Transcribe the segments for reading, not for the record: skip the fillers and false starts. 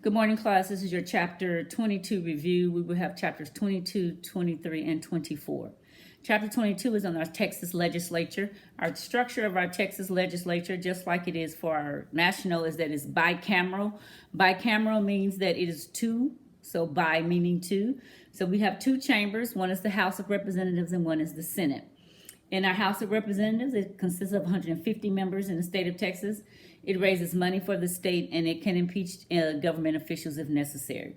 Good morning, class. This is your chapter 22 review. We will have chapters 22, 23, and 24. Chapter 22 is on our Texas legislature. Our structure of our Texas legislature, just like it is for our national, is that it's bicameral. Bicameral means that it is two, so bi meaning two. So we have two chambers. One is the House of Representatives and one is the Senate. In our House of Representatives, it consists of 150 members in the state of Texas. It raises money for the state and it can impeach government officials if necessary.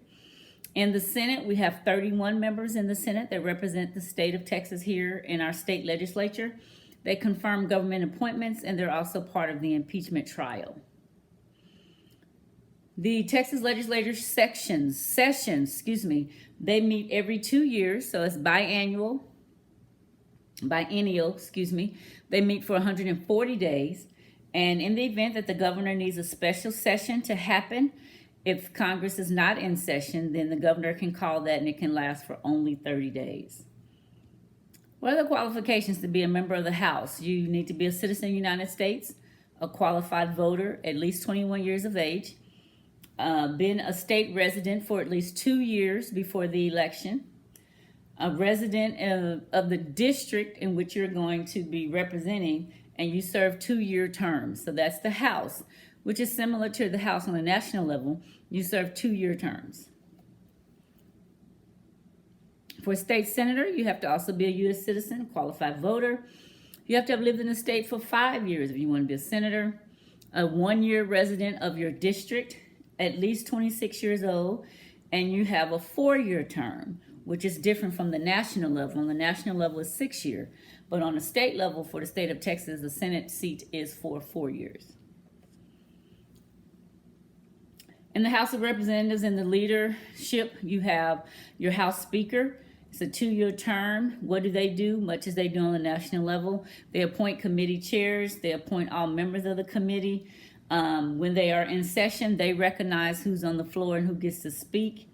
In the Senate, we have 31 members in the Senate that represent the state of Texas here in our state legislature. They confirm government appointments and they're also part of the impeachment trial. The Texas legislature sessions, they meet every 2 years, so it's biennial. They meet for 140 days. And in the event that the governor needs a special session to happen, if Congress is not in session, then the governor can call that and it can last for only 30 days. What are the qualifications to be a member of the House? You need to be a citizen of the United States, a qualified voter, at least 21 years of age, been a state resident for at least 2 years before the election, a resident of the district in which you're going to be representing, and you serve 2-year terms. So that's the House, which is similar to the House on the national level. You serve 2-year terms. For state senator, you have to also be a U.S. citizen, qualified voter. You have to have lived in the state for 5 years if you want to be a senator, a 1-year resident of your district, at least 26 years old, and you have a 4-year term, which is different from the national level. On the national level is 6 years, but on the state level for the state of Texas, the Senate seat is for 4 years. In the House of Representatives and the leadership, you have your House Speaker. It's a 2-year term. What do they do? Much as they do on the national level. They appoint committee chairs. They appoint all members of the committee. When they are in session, they recognize who's on the floor and who gets to speak.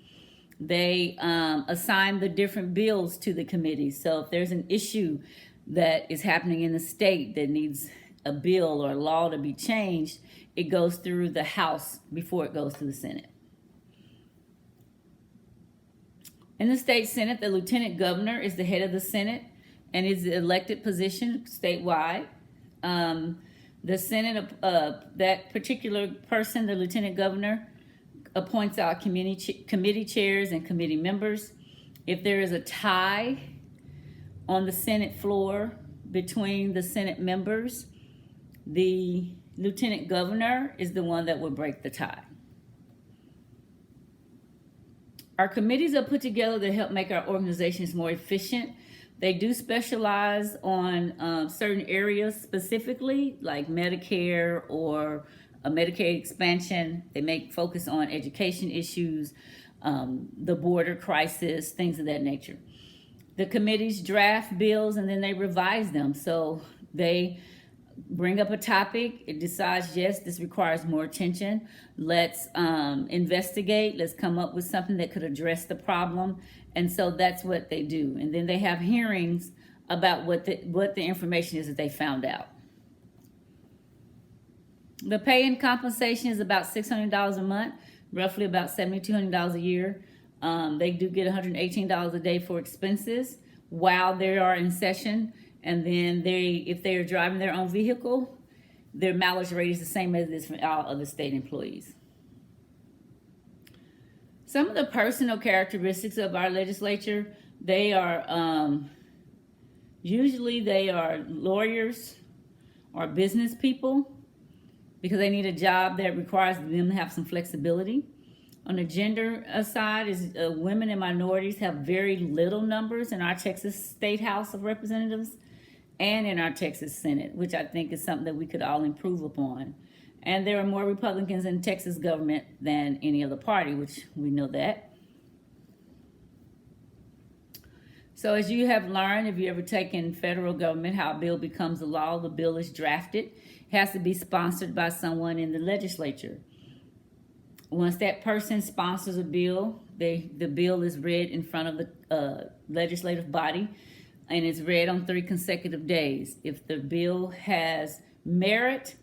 They assign the different bills to the committee. So if there's an issue that is happening in the state that needs a bill or a law to be changed, it goes through the House before it goes to the Senate. In the state Senate, the lieutenant governor is the head of the Senate and is the elected position statewide. The Senate, that particular person, the lieutenant governor, appoints our committee chairs and committee members. If there is a tie on the Senate floor between the Senate members, the lieutenant governor is the one that will break the tie. Our committees are put together to help make our organizations more efficient. They do specialize on certain areas specifically, like Medicare or a Medicaid expansion. They make focus on education issues, the border crisis, things of that nature. The committees draft bills and then they revise them. So they bring up a topic, it decides, yes, this requires more attention. Let's investigate, let's come up with something that could address the problem. And so that's what they do. And then they have hearings about what the information is that they found out. The pay and compensation is about $600 a month, roughly about $7,200 a year. They do get $118 a day for expenses while they are in session. And then if they are driving their own vehicle, their mileage rate is the same as it is for all other state employees. Some of the personal characteristics of our legislature, they are usually they are lawyers or business people because they need a job that requires them to have some flexibility. On the gender side, is women and minorities have very little numbers in our Texas State House of Representatives and in our Texas Senate, which I think is something that we could all improve upon. And there are more Republicans in Texas government than any other party, which we know that. So as you have learned, if you ever taken federal government, how a bill becomes a law, the bill is drafted. It has to be sponsored by someone in the legislature. Once that person sponsors a bill, the bill is read in front of the legislative body, and it's read on 3 consecutive days. If the bill has merit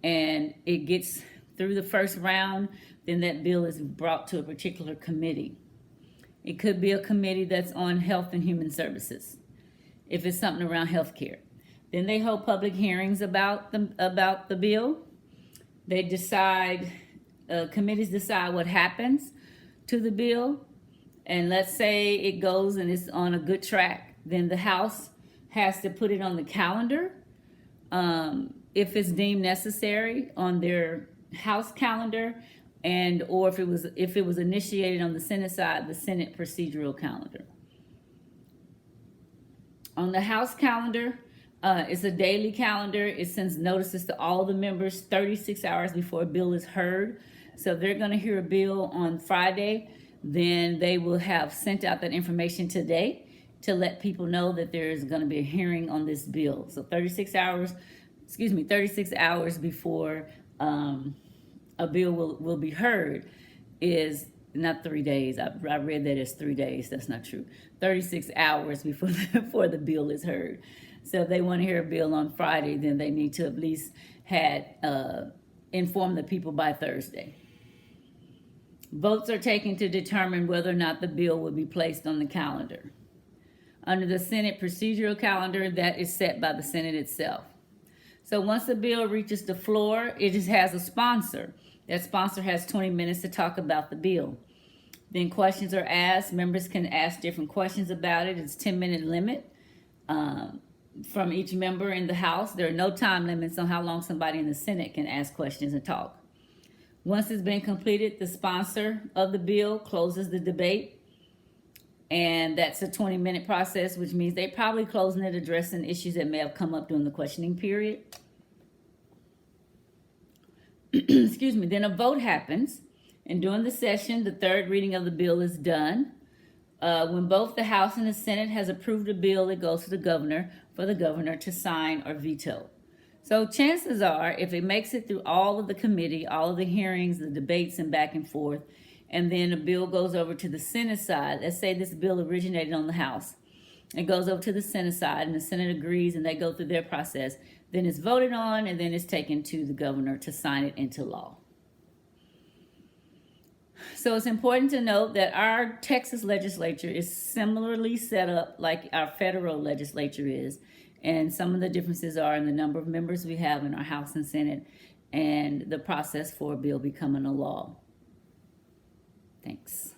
and it gets through the first round, then that bill is brought to a particular committee. It could be a committee that's on health and human services, if it's something around health care. Then they hold public hearings about the bill. They decide, committees decide what happens to the bill. And let's say it goes and it's on a good track. Then the House has to put it on the calendar, if it's deemed necessary, on their House calendar, and or if it was initiated on the Senate side, the Senate procedural calendar. On the House calendar, it's a daily calendar. It sends notices to all the members 36 hours before a bill is heard. So if they're going to hear a bill on Friday, then they will have sent out that information today to let people know that there is going to be a hearing on this bill. So 36 hours before a bill will be heard is not 3 days. I read that as 3 days. That's not true. 36 hours before the bill is heard. So if they want to hear a bill on Friday, then they need to at least inform the people by Thursday. Votes are taken to determine whether or not the bill will be placed on the calendar. Under the Senate procedural calendar, that is set by the Senate itself. So once the bill reaches the floor, it just has a sponsor. That sponsor has 20 minutes to talk about the bill. Then questions are asked. Members can ask different questions about it. It's a 10-minute limit from each member in the House. There are no time limits on how long somebody in the Senate can ask questions and talk. Once it's been completed, the sponsor of the bill closes the debate. And that's a 20-minute process, which means they're probably closing it, addressing issues that may have come up during the questioning period. Excuse me. Then a vote happens. And during the session, the third reading of the bill is done. When both the House and the Senate has approved a bill, it goes to the governor for the governor to sign or veto. So chances are, if it makes it through all of the committee, all of the hearings, the debates, and back and forth, and then a bill goes over to the Senate side, let's say this bill originated on the House, it goes over to the Senate side, and the Senate agrees, and they go through their process, then it's voted on, and then it's taken to the governor to sign it into law. So it's important to note that our Texas legislature is similarly set up like our federal legislature is. And some of the differences are in the number of members we have in our House and Senate and the process for a bill becoming a law. Thanks.